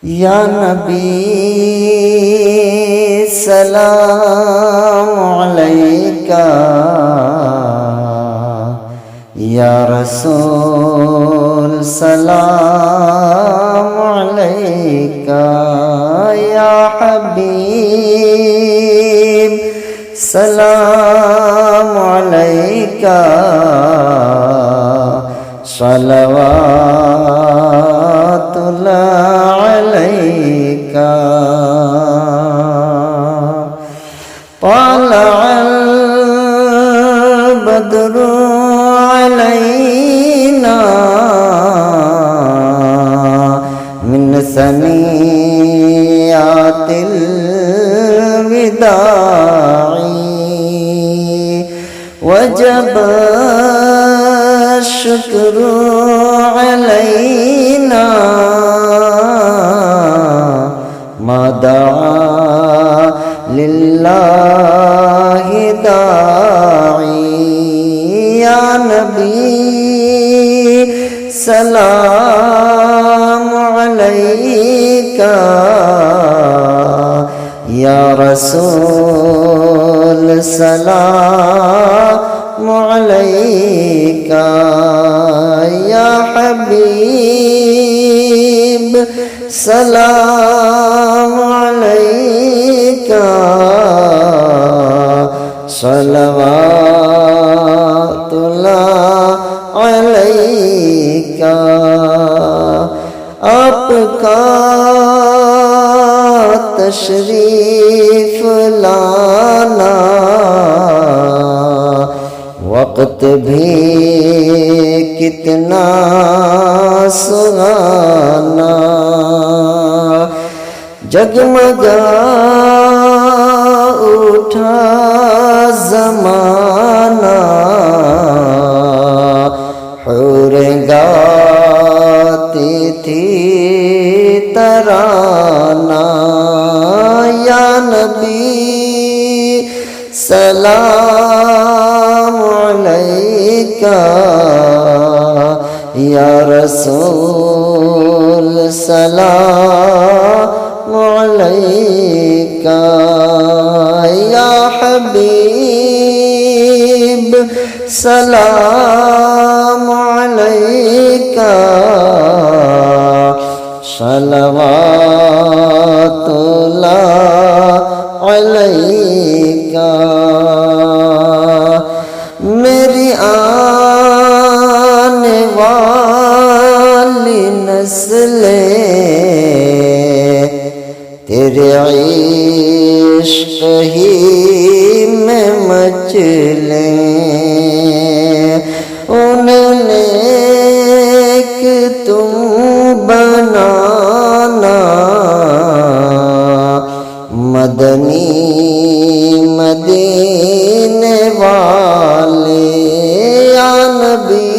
या नबी सलाम अलैका, या रसूल सलाम अलैका, या हबीब सलाम अलैका, सलवातुल्लाह अलैका। तलअल बद्रु अलैना मिन सनियातिल विदाई, वजब शुक्र अलैना मा दआ लिल्लाहि दाई। या नबी सलाम अलैका, या रसूल सलाम अलैका, या हबीब सलाम अलैका, सलवातुल्लाह अलैका। आपका तशरीफ लाना वक्त भी कितना सुहाना, जगमगा उठा ज़माना, हूरें गाती थी तराना। या नबी सलाम अलैका, या रसूल सलाम अलैका, या हबीब सलाम अलैका, सलवातुल्लाह अलैका। मेरी आने वाली नस्लें तेरे इश्क ही में मचलें, उन्हें नेक तुम बनाना, मदनी मदीने वाले। या नबी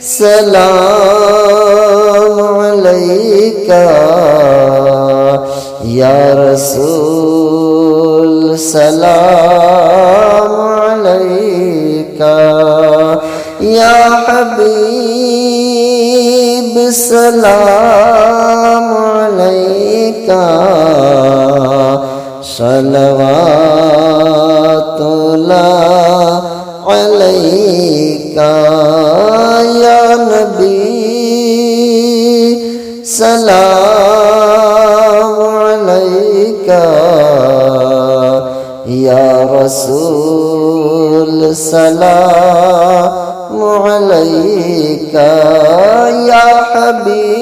सलाम अलैका, या रसूल सलाम अलैका, या हबीब सलाम अलैका, सलवातुल्लाह अलैका। या नबी सलाम अलैका, या रसूल सलाम अलैका, या हबीब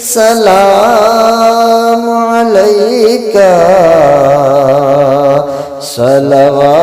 सलाम अलैका, सलवा